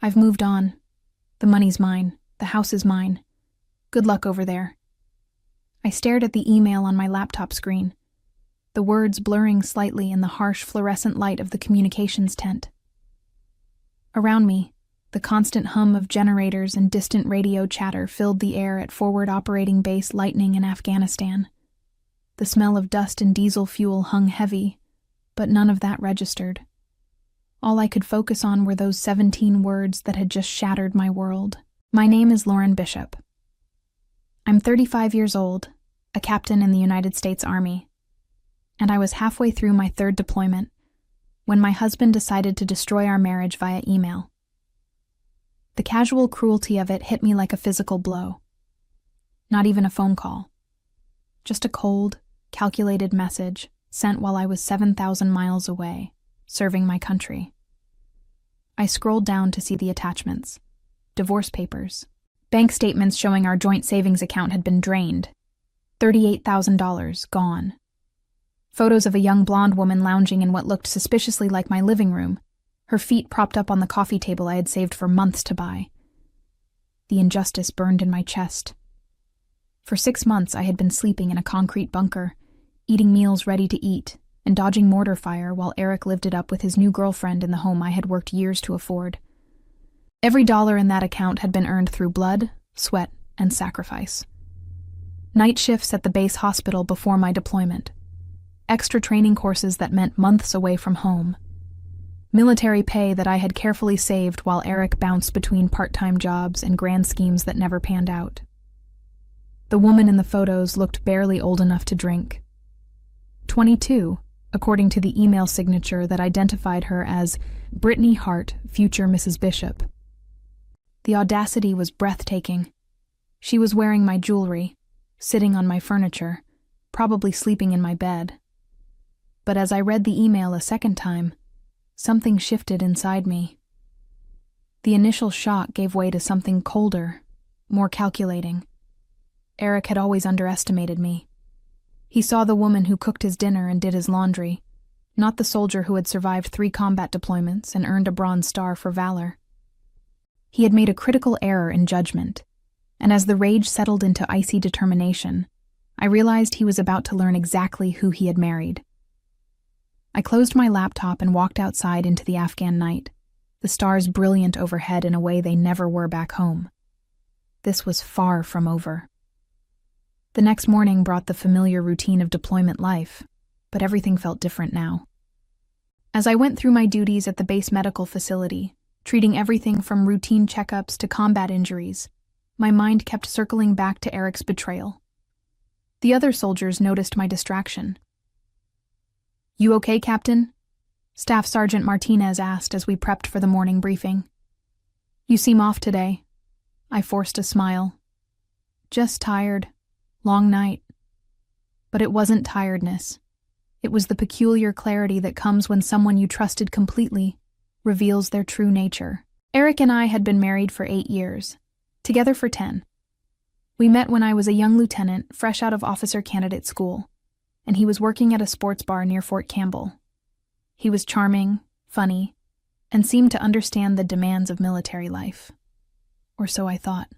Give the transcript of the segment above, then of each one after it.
I've moved on. The money's mine. The house is mine. Good luck over there. I stared at the email on my laptop screen, the words blurring slightly in the harsh fluorescent light of the communications tent. Around me, the constant hum of generators and distant radio chatter filled the air at forward operating base Lightning in Afghanistan. The smell of dust and diesel fuel hung heavy, but none of that registered. All I could focus on were those 17 words that had just shattered my world. My name is Lauren Bishop. I'm 35 years old, a captain in the United States Army, and I was halfway through my third deployment when my husband decided to destroy our marriage via email. The casual cruelty of it hit me like a physical blow. Not even a phone call. Just a cold, calculated message sent while I was 7,000 miles away, serving my country. I scrolled down to see the attachments. Divorce papers. Bank statements showing our joint savings account had been drained. $38,000 gone. Photos of a young blonde woman lounging in what looked suspiciously like my living room, her feet propped up on the coffee table I had saved for months to buy. The injustice burned in my chest. For 6 months I had been sleeping in a concrete bunker, eating meals ready to eat, and dodging mortar fire while Eric lived it up with his new girlfriend in the home I had worked years to afford. Every dollar in that account had been earned through blood, sweat, and sacrifice. Night shifts at the base hospital before my deployment. Extra training courses that meant months away from home. Military pay that I had carefully saved while Eric bounced between part-time jobs and grand schemes that never panned out. The woman in the photos looked barely old enough to drink. 22, according to the email signature that identified her as Brittany Hart, future Mrs. Bishop. The audacity was breathtaking. She was wearing my jewelry, sitting on my furniture, probably sleeping in my bed. But as I read the email a second time, something shifted inside me. The initial shock gave way to something colder, more calculating. Eric had always underestimated me. He saw the woman who cooked his dinner and did his laundry, not the soldier who had survived 3 combat deployments and earned a Bronze Star for valor. He had made a critical error in judgment, and as the rage settled into icy determination, I realized he was about to learn exactly who he had married. I closed my laptop and walked outside into the Afghan night, the stars brilliant overhead in a way they never were back home. This was far from over. The next morning brought the familiar routine of deployment life, but everything felt different now. As I went through my duties at the base medical facility, treating everything from routine checkups to combat injuries, my mind kept circling back to Eric's betrayal. The other soldiers noticed my distraction. "You okay, Captain?" Staff Sergeant Martinez asked as we prepped for the morning briefing. "You seem off today." I forced a smile. "Just tired. Long night." But it wasn't tiredness. It was the peculiar clarity that comes when someone you trusted completely reveals their true nature. Eric and I had been married for 8 years, together for 10. We met when I was a young lieutenant, fresh out of officer candidate school, and he was working at a sports bar near Fort Campbell. He was charming, funny, and seemed to understand the demands of military life. Or so I thought.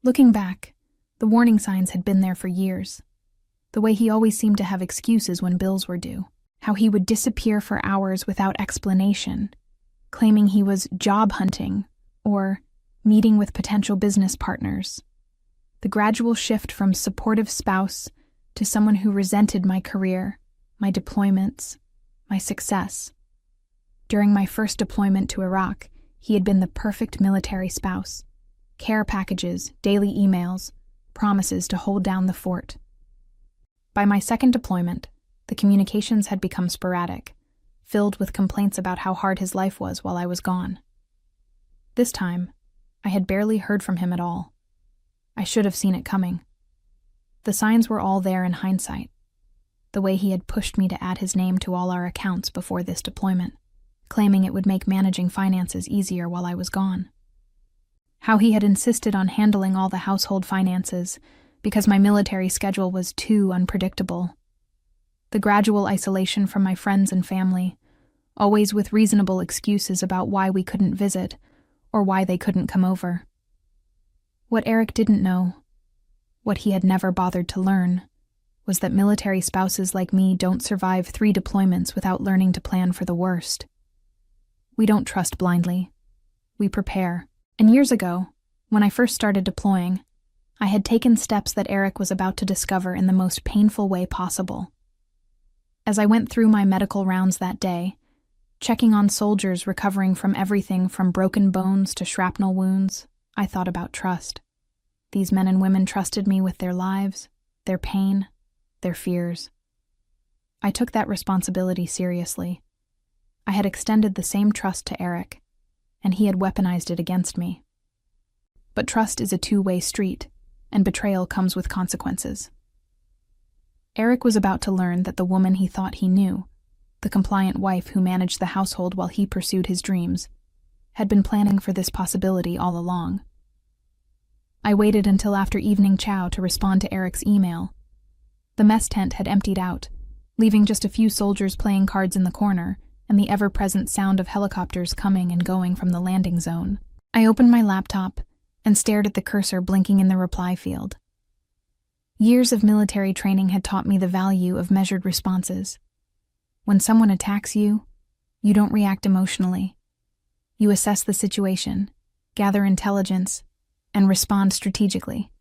Looking back, the warning signs had been there for years. The way he always seemed to have excuses when bills were due. How he would disappear for hours without explanation, claiming he was job hunting or meeting with potential business partners. The gradual shift from supportive spouse to someone who resented my career, my deployments, my success. During my first deployment to Iraq, he had been the perfect military spouse. Care packages, daily emails, promises to hold down the fort. By my second deployment, the communications had become sporadic, filled with complaints about how hard his life was while I was gone. This time, I had barely heard from him at all. I should have seen it coming. The signs were all there in hindsight. The way he had pushed me to add his name to all our accounts before this deployment, claiming it would make managing finances easier while I was gone. How he had insisted on handling all the household finances because my military schedule was too unpredictable. The gradual isolation from my friends and family, always with reasonable excuses about why we couldn't visit, or why they couldn't come over. What Eric didn't know, what he had never bothered to learn, was that military spouses like me don't survive 3 deployments without learning to plan for the worst. We don't trust blindly. We prepare. And years ago, when I first started deploying, I had taken steps that Eric was about to discover in the most painful way possible. As I went through my medical rounds that day, checking on soldiers recovering from everything from broken bones to shrapnel wounds, I thought about trust. These men and women trusted me with their lives, their pain, their fears. I took that responsibility seriously. I had extended the same trust to Eric, and he had weaponized it against me. But trust is a two-way street, and betrayal comes with consequences. Eric was about to learn that the woman he thought he knew, the compliant wife who managed the household while he pursued his dreams, had been planning for this possibility all along. I waited until after evening chow to respond to Eric's email. The mess tent had emptied out, leaving just a few soldiers playing cards in the corner and the ever-present sound of helicopters coming and going from the landing zone. I opened my laptop and stared at the cursor blinking in the reply field. Years of military training had taught me the value of measured responses. When someone attacks you, you don't react emotionally. You assess the situation, gather intelligence, and respond strategically.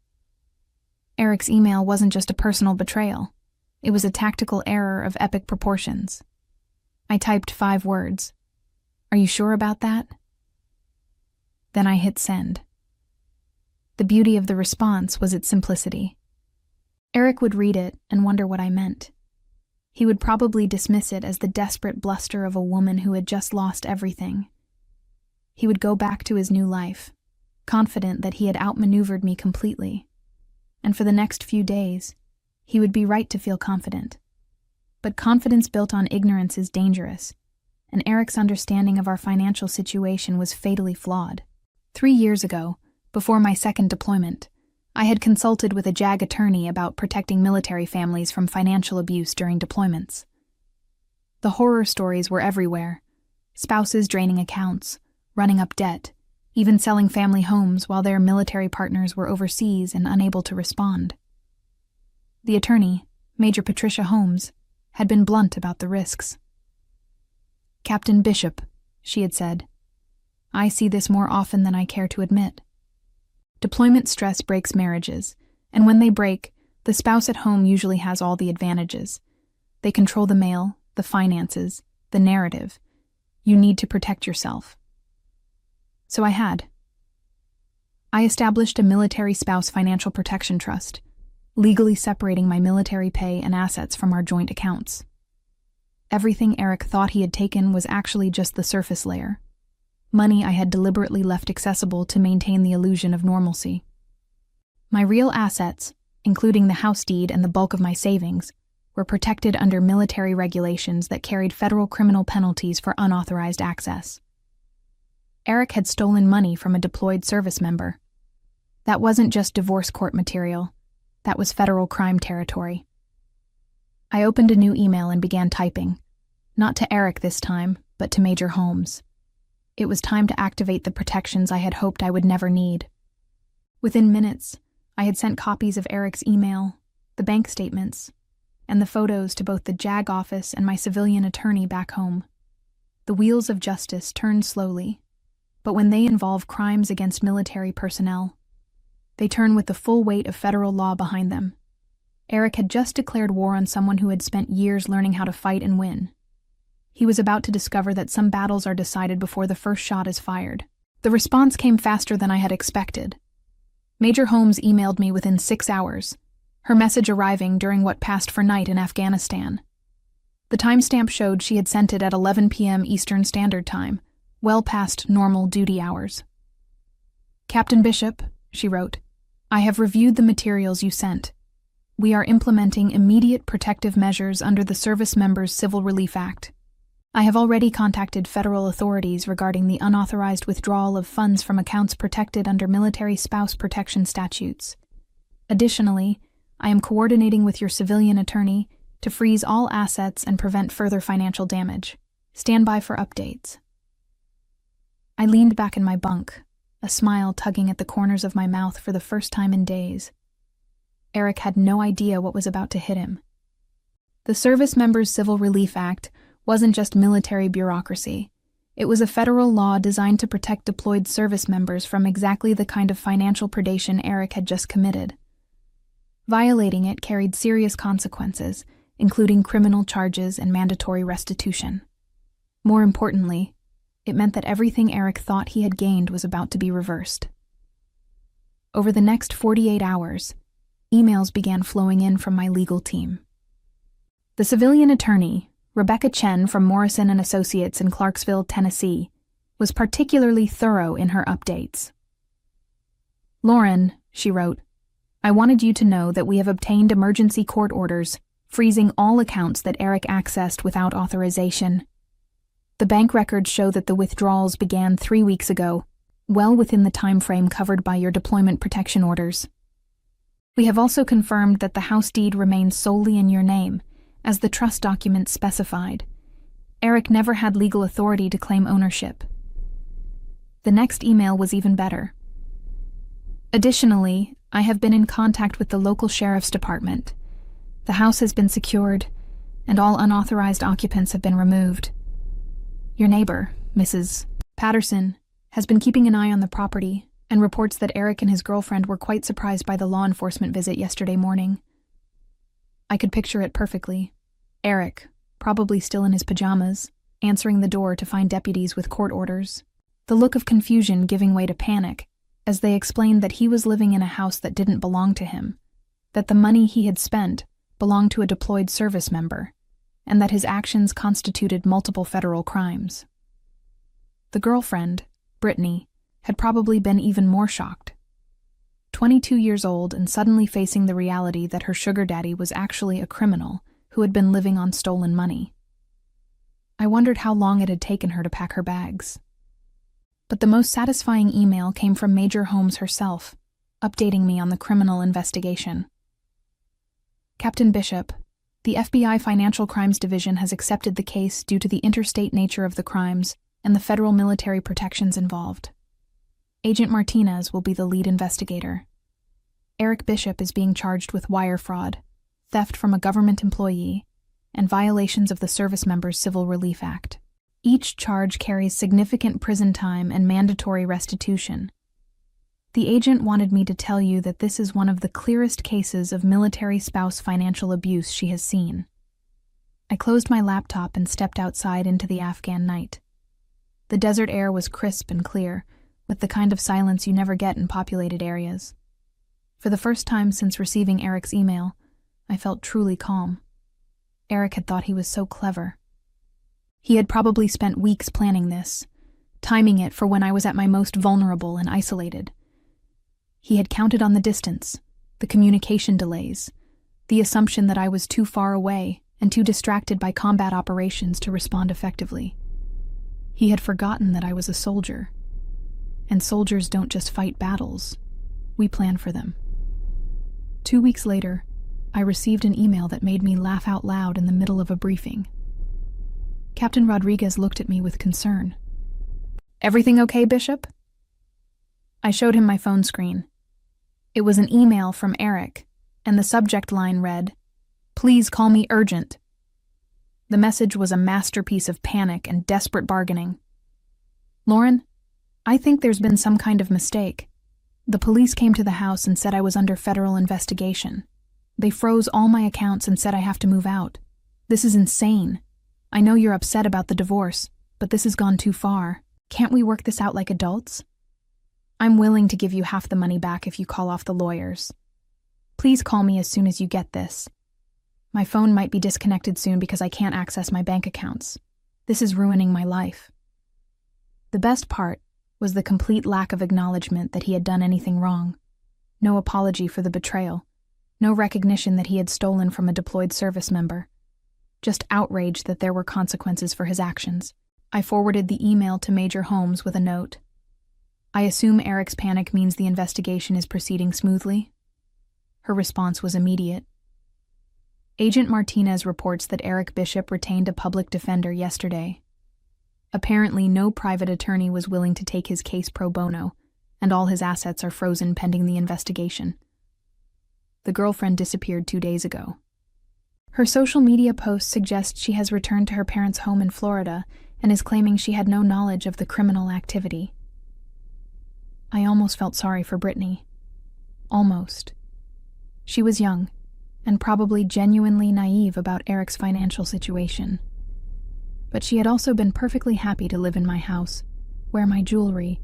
Eric's email wasn't just a personal betrayal. It was a tactical error of epic proportions. I typed 5 words. "Are you sure about that?" Then I hit send. The beauty of the response was its simplicity. Eric would read it and wonder what I meant. He would probably dismiss it as the desperate bluster of a woman who had just lost everything. He would go back to his new life, confident that he had outmaneuvered me completely. And for the next few days, he would be right to feel confident. But confidence built on ignorance is dangerous, and Eric's understanding of our financial situation was fatally flawed. 3 years ago, before my second deployment, I had consulted with a JAG attorney about protecting military families from financial abuse during deployments. The horror stories were everywhere: spouses draining accounts, running up debt, even selling family homes while their military partners were overseas and unable to respond. The attorney, Major Patricia Holmes, had been blunt about the risks. "Captain Bishop," she had said, "I see this more often than I care to admit. Deployment stress breaks marriages, and when they break, the spouse at home usually has all the advantages. They control the mail, the finances, the narrative. You need to protect yourself." So I had. I established a military spouse financial protection trust, legally separating my military pay and assets from our joint accounts. Everything Eric thought he had taken was actually just the surface layer. Money I had deliberately left accessible to maintain the illusion of normalcy. My real assets, including the house deed and the bulk of my savings, were protected under military regulations that carried federal criminal penalties for unauthorized access. Eric had stolen money from a deployed service member. That wasn't just divorce court material. That was federal crime territory. I opened a new email and began typing. Not to Eric this time, but to Major Holmes. It was time to activate the protections I had hoped I would never need. Within minutes, I had sent copies of Eric's email, the bank statements, and the photos to both the JAG office and my civilian attorney back home. The wheels of justice turn slowly, but when they involve crimes against military personnel, they turn with the full weight of federal law behind them. Eric had just declared war on someone who had spent years learning how to fight and win. He was about to discover that some battles are decided before the first shot is fired. The response came faster than I had expected. Major Holmes emailed me within 6 hours, her message arriving during what passed for night in Afghanistan. The timestamp showed she had sent it at 11 p.m. Eastern Standard Time, well past normal duty hours. "Captain Bishop," she wrote, "I have reviewed the materials you sent. We are implementing immediate protective measures under the Service Members Civil Relief Act. I have already contacted federal authorities regarding the unauthorized withdrawal of funds from accounts protected under military spouse protection statutes. Additionally, I am coordinating with your civilian attorney to freeze all assets and prevent further financial damage. Stand by for updates." I leaned back in my bunk, a smile tugging at the corners of my mouth for the first time in days. Eric had no idea what was about to hit him. The Service Members Civil Relief Act wasn't just military bureaucracy. It was a federal law designed to protect deployed service members from exactly the kind of financial predation Eric had just committed. Violating it carried serious consequences, including criminal charges and mandatory restitution. More importantly, it meant that everything Eric thought he had gained was about to be reversed. Over the next 48 hours, emails began flowing in from my legal team. The civilian attorney, Rebecca Chen from Morrison & Associates in Clarksville, Tennessee, was particularly thorough in her updates. "Lauren," she wrote, "I wanted you to know that we have obtained emergency court orders freezing all accounts that Eric accessed without authorization. The bank records show that the withdrawals began 3 weeks ago, well within the time frame covered by your deployment protection orders. We have also confirmed that the house deed remains solely in your name, as the trust documents specified. Eric never had legal authority to claim ownership." The next email was even better. "Additionally, I have been in contact with the local sheriff's department. The house has been secured, and all unauthorized occupants have been removed. Your neighbor, Mrs. Patterson, has been keeping an eye on the property and reports that Eric and his girlfriend were quite surprised by the law enforcement visit yesterday morning." I could picture it perfectly. Eric, probably still in his pajamas, answering the door to find deputies with court orders, the look of confusion giving way to panic as they explained that he was living in a house that didn't belong to him, that the money he had spent belonged to a deployed service member, and that his actions constituted multiple federal crimes. The girlfriend, Brittany, had probably been even more shocked. 22 years old and suddenly facing the reality that her sugar daddy was actually a criminal who had been living on stolen money. I wondered how long it had taken her to pack her bags. But the most satisfying email came from Major Holmes herself, updating me on the criminal investigation. "Captain Bishop, the FBI Financial Crimes Division has accepted the case due to the interstate nature of the crimes and the federal military protections involved. Agent Martinez will be the lead investigator. Eric Bishop is being charged with wire fraud, theft from a government employee, and violations of the Service Members Civil Relief Act. Each charge carries significant prison time and mandatory restitution. The agent wanted me to tell you that this is one of the clearest cases of military spouse financial abuse she has seen." I closed my laptop and stepped outside into the Afghan night. The desert air was crisp and clear, with the kind of silence you never get in populated areas. For the first time since receiving Eric's email, I felt truly calm. Eric had thought he was so clever. He had probably spent weeks planning this, timing it for when I was at my most vulnerable and isolated. He had counted on the distance, the communication delays, the assumption that I was too far away and too distracted by combat operations to respond effectively. He had forgotten that I was a soldier. And soldiers don't just fight battles, we plan for them. 2 weeks later, I received an email that made me laugh out loud in the middle of a briefing. Captain Rodriguez looked at me with concern. "Everything okay, Bishop?" I showed him my phone screen. It was an email from Eric, and the subject line read, "Please call me urgent." The message was a masterpiece of panic and desperate bargaining. "Lauren, I think there's been some kind of mistake. The police came to the house and said I was under federal investigation. They froze all my accounts and said I have to move out. This is insane. I know you're upset about the divorce, but this has gone too far. Can't we work this out like adults? I'm willing to give you half the money back if you call off the lawyers. Please call me as soon as you get this. My phone might be disconnected soon because I can't access my bank accounts. This is ruining my life." The best part was the complete lack of acknowledgement that he had done anything wrong. No apology for the betrayal. No recognition that he had stolen from a deployed service member. Just outrage that there were consequences for his actions. I forwarded the email to Major Holmes with a note. "I assume Eric's panic means the investigation is proceeding smoothly?" Her response was immediate. "Agent Martinez reports that Eric Bishop retained a public defender yesterday. Apparently, no private attorney was willing to take his case pro bono, and all his assets are frozen pending the investigation. The girlfriend disappeared 2 days ago. Her social media posts suggest she has returned to her parents' home in Florida and is claiming she had no knowledge of the criminal activity. I almost felt sorry for Brittany. Almost. She was young, and probably genuinely naive about Eric's financial situation. But she had also been perfectly happy to live in my house, wear my jewelry,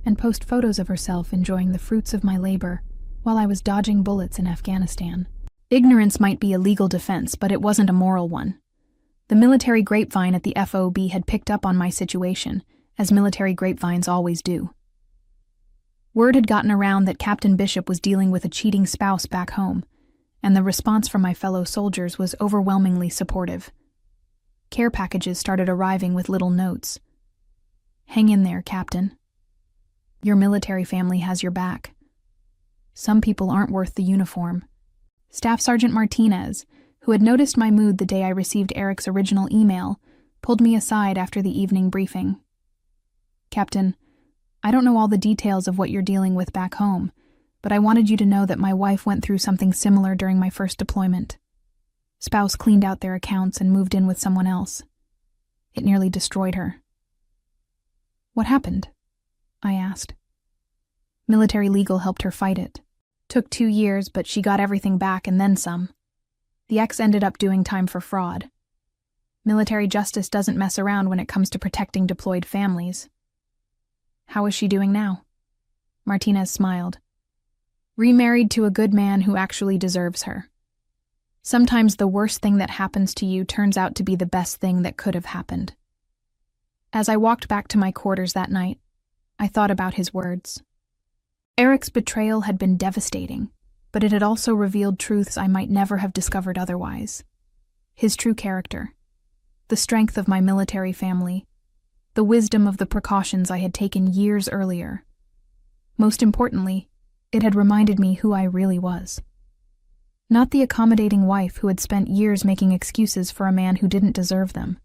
and post photos of herself enjoying the fruits of my labor while I was dodging bullets in Afghanistan. Ignorance might be a legal defense, but it wasn't a moral one. The military grapevine at the FOB had picked up on my situation, as military grapevines always do. Word had gotten around that Captain Bishop was dealing with a cheating spouse back home, and the response from my fellow soldiers was overwhelmingly supportive. Care packages started arriving with little notes. "Hang in there, Captain. Your military family has your back. Some people aren't worth the uniform." Staff Sergeant Martinez, who had noticed my mood the day I received Eric's original email, pulled me aside after the evening briefing. "Captain, I don't know all the details of what you're dealing with back home, but I wanted you to know that my wife went through something similar during my first deployment. Spouse cleaned out their accounts and moved in with someone else. It nearly destroyed her." "What happened?" I asked. "Military legal helped her fight it. Took 2 years, but she got everything back and then some. The ex ended up doing time for fraud. Military justice doesn't mess around when it comes to protecting deployed families." "How is she doing now?" Martinez smiled. "Remarried to a good man who actually deserves her. Sometimes the worst thing that happens to you turns out to be the best thing that could have happened." As I walked back to my quarters that night, I thought about his words. Eric's betrayal had been devastating, but it had also revealed truths I might never have discovered otherwise. His true character, the strength of my military family, the wisdom of the precautions I had taken years earlier. Most importantly, it had reminded me who I really was. Not the accommodating wife who had spent years making excuses for a man who didn't deserve them.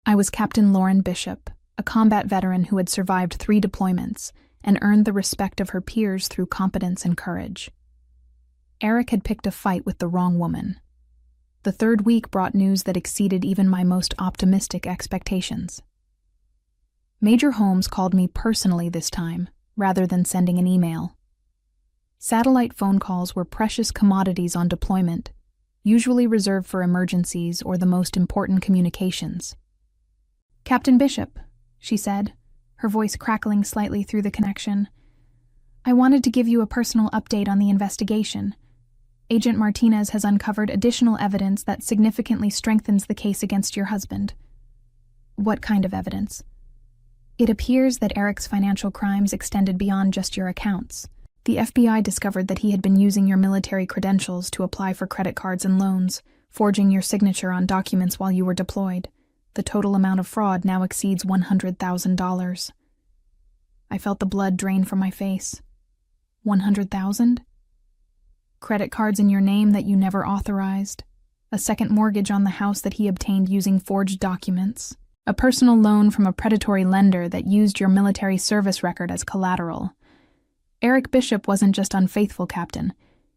I was Captain Lauren Bishop, a combat veteran who had survived 3 deployments and earned the respect of her peers through competence and courage. Eric had picked a fight with the wrong woman. The 3rd week brought news that exceeded even my most optimistic expectations. Major Holmes called me personally this time, rather than sending an email. Satellite phone calls were precious commodities on deployment, usually reserved for emergencies or the most important communications. "Captain Bishop," she said, her voice crackling slightly through the connection. "I wanted to give you a personal update on the investigation. Agent Martinez has uncovered additional evidence that significantly strengthens the case against your husband." "What kind of evidence?" "It appears that Eric's financial crimes extended beyond just your accounts. The FBI discovered that he had been using your military credentials to apply for credit cards and loans, forging your signature on documents while you were deployed. The total amount of fraud now exceeds $100,000. I felt the blood drain from my face. 100,000? Credit cards in your name that you never authorized. A second mortgage on the house that he obtained using forged documents. A personal loan from a predatory lender that used your military service record as collateral. Eric Bishop wasn't just unfaithful, Captain.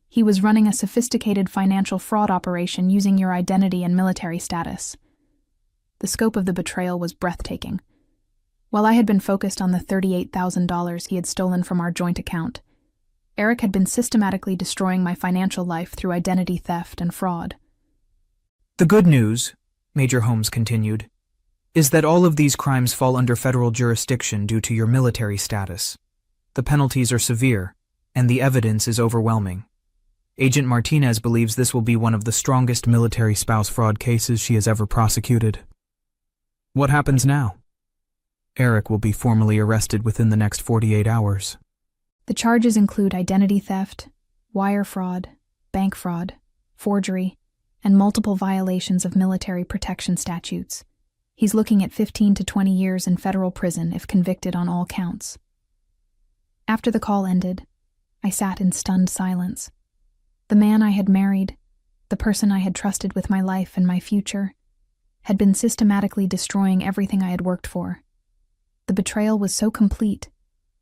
He was running a sophisticated financial fraud operation using your identity and military status. The scope of the betrayal was breathtaking. While I had been focused on the $38,000 he had stolen from our joint account, Eric had been systematically destroying my financial life through identity theft and fraud. "The good news," Major Holmes continued, "is that all of these crimes fall under federal jurisdiction due to your military status. The penalties are severe, and the evidence is overwhelming. Agent Martinez believes this will be one of the strongest military spouse fraud cases she has ever prosecuted." "What happens now?" "Eric will be formally arrested within the next 48 hours. The charges include identity theft, wire fraud, bank fraud, forgery, and multiple violations of military protection statutes. He's looking at 15 to 20 years in federal prison if convicted on all counts." After the call ended, I sat in stunned silence. The man I had married, the person I had trusted with my life and my future, had been systematically destroying everything I had worked for. The betrayal was so complete,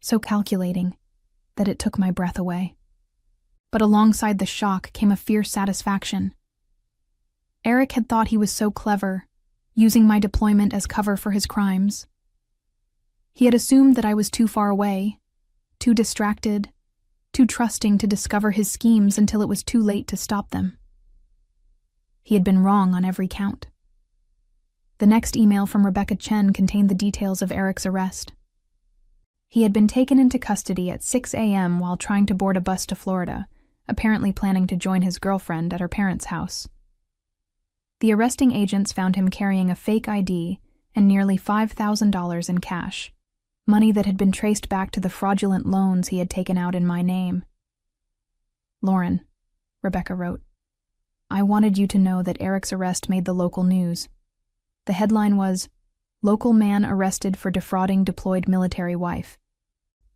so calculating, that it took my breath away. But alongside the shock came a fierce satisfaction. Eric had thought he was so clever, using my deployment as cover for his crimes. He had assumed that I was too far away, too distracted, too trusting to discover his schemes until it was too late to stop them. He had been wrong on every count. The next email from Rebecca Chen contained the details of Eric's arrest. He had been taken into custody at 6 a.m. while trying to board a bus to Florida, apparently planning to join his girlfriend at her parents' house. The arresting agents found him carrying a fake ID and nearly $5,000 in cash, money that had been traced back to the fraudulent loans he had taken out in my name. "Lauren," Rebecca wrote, "I wanted you to know that Eric's arrest made the local news. The headline was, 'Local Man Arrested for Defrauding Deployed Military Wife.'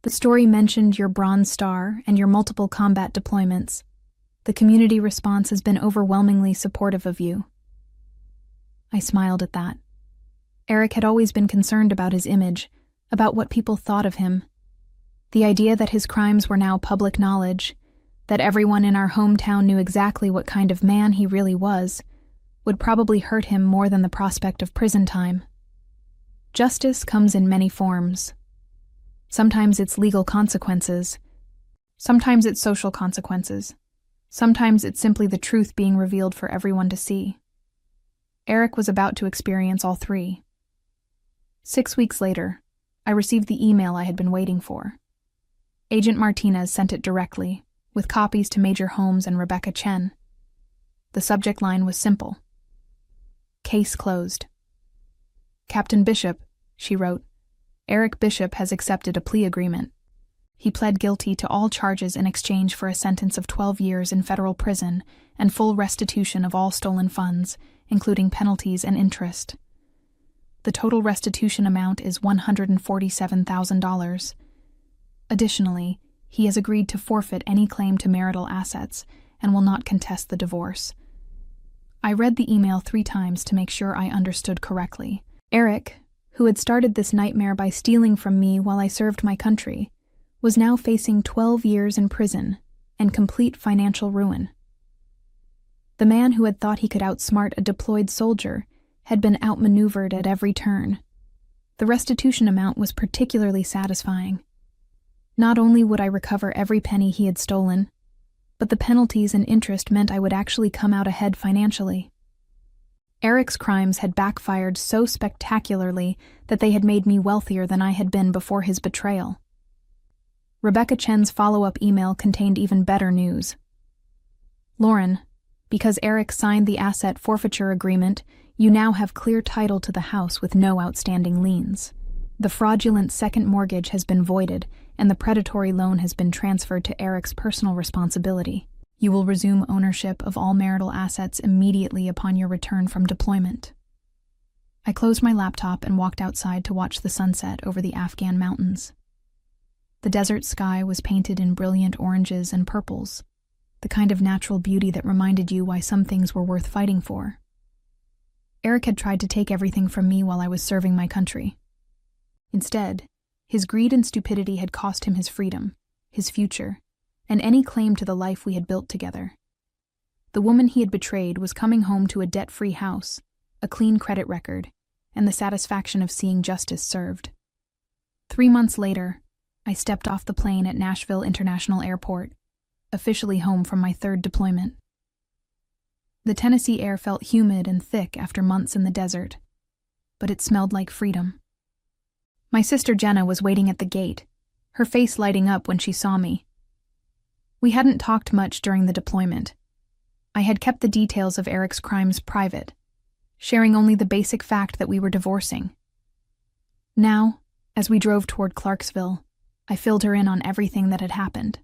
The story mentioned your Bronze Star and your multiple combat deployments. The community response has been overwhelmingly supportive of you." I smiled at that. Eric had always been concerned about his image, about what people thought of him. The idea that his crimes were now public knowledge, that everyone in our hometown knew exactly what kind of man he really was, would probably hurt him more than the prospect of prison time. Justice comes in many forms. Sometimes it's legal consequences. Sometimes it's social consequences. Sometimes it's simply the truth being revealed for everyone to see. Eric was about to experience all three. 6 weeks later, I received the email I had been waiting for. Agent Martinez sent it directly, with copies to Major Holmes and Rebecca Chen. The subject line was simple. "Case closed." "Captain Bishop," she wrote, "Eric Bishop has accepted a plea agreement. He pled guilty to all charges in exchange for a sentence of 12 years in federal prison and full restitution of all stolen funds, including penalties and interest. The total restitution amount is $147,000. Additionally, he has agreed to forfeit any claim to marital assets and will not contest the divorce." I read the email 3 times to make sure I understood correctly. Eric, who had started this nightmare by stealing from me while I served my country, was now facing 12 years in prison and complete financial ruin. The man who had thought he could outsmart a deployed soldier had been outmaneuvered at every turn. The restitution amount was particularly satisfying. Not only would I recover every penny he had stolen, but the penalties and interest meant I would actually come out ahead financially. Eric's crimes had backfired so spectacularly that they had made me wealthier than I had been before his betrayal. Rebecca Chen's follow-up email contained even better news. "Lauren, because Eric signed the asset forfeiture agreement, you now have clear title to the house with no outstanding liens. The fraudulent second mortgage has been voided, and the predatory loan has been transferred to Eric's personal responsibility. You will resume ownership of all marital assets immediately upon your return from deployment." I closed my laptop and walked outside to watch the sunset over the Afghan mountains. The desert sky was painted in brilliant oranges and purples, the kind of natural beauty that reminded you why some things were worth fighting for. Eric had tried to take everything from me while I was serving my country. Instead, his greed and stupidity had cost him his freedom, his future, and any claim to the life we had built together. The woman he had betrayed was coming home to a debt-free house, a clean credit record, and the satisfaction of seeing justice served. 3 months later, I stepped off the plane at Nashville International Airport, officially home from my 3rd deployment. The Tennessee air felt humid and thick after months in the desert, but it smelled like freedom. My sister Jenna was waiting at the gate, her face lighting up when she saw me. We hadn't talked much during the deployment. I had kept the details of Eric's crimes private, sharing only the basic fact that we were divorcing. Now, as we drove toward Clarksville, I filled her in on everything that had happened.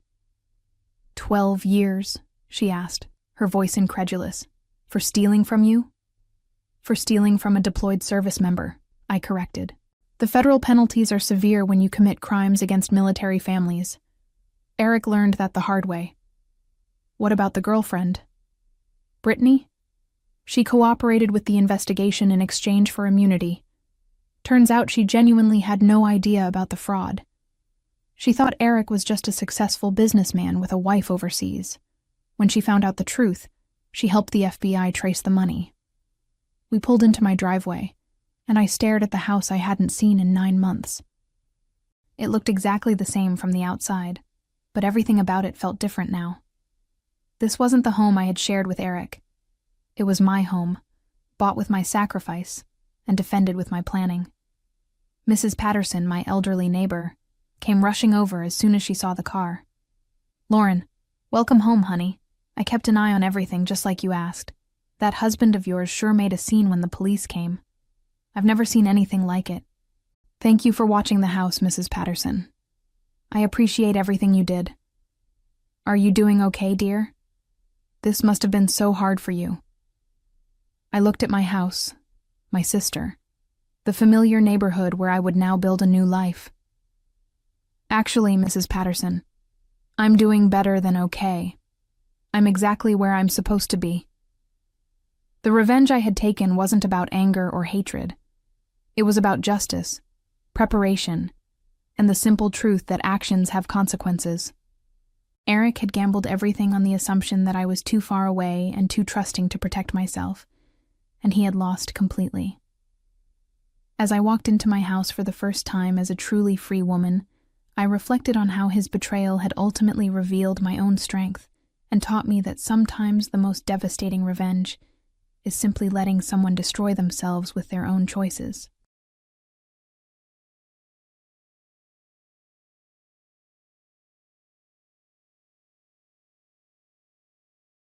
12 years, she asked, her voice incredulous. For stealing from you? For stealing from a deployed service member, I corrected. The federal penalties are severe when you commit crimes against military families. Eric learned that the hard way. What about the girlfriend? Brittany? She cooperated with the investigation in exchange for immunity. Turns out she genuinely had no idea about the fraud. She thought Eric was just a successful businessman with a wife overseas. When she found out the truth, she helped the FBI trace the money. We pulled into my driveway, and I stared at the house I hadn't seen in 9 months. It looked exactly the same from the outside, but everything about it felt different now. This wasn't the home I had shared with Eric. It was my home, bought with my sacrifice, and defended with my planning. Mrs. Patterson, my elderly neighbor, came rushing over as soon as she saw the car. "Lauren, welcome home, honey. I kept an eye on everything just like you asked. That husband of yours sure made a scene when the police came. I've never seen anything like it. Thank you for watching the house, Mrs. Patterson. I appreciate everything you did. Are you doing okay, dear? This must have been so hard for you." I looked at my house, my sister, the familiar neighborhood where I would now build a new life. "Actually, Mrs. Patterson, I'm doing better than okay. I'm exactly where I'm supposed to be." The revenge I had taken wasn't about anger or hatred. It was about justice, preparation, and the simple truth that actions have consequences. Eric had gambled everything on the assumption that I was too far away and too trusting to protect myself, and he had lost completely. As I walked into my house for the first time as a truly free woman, I reflected on how his betrayal had ultimately revealed my own strength and taught me that sometimes the most devastating revenge is simply letting someone destroy themselves with their own choices.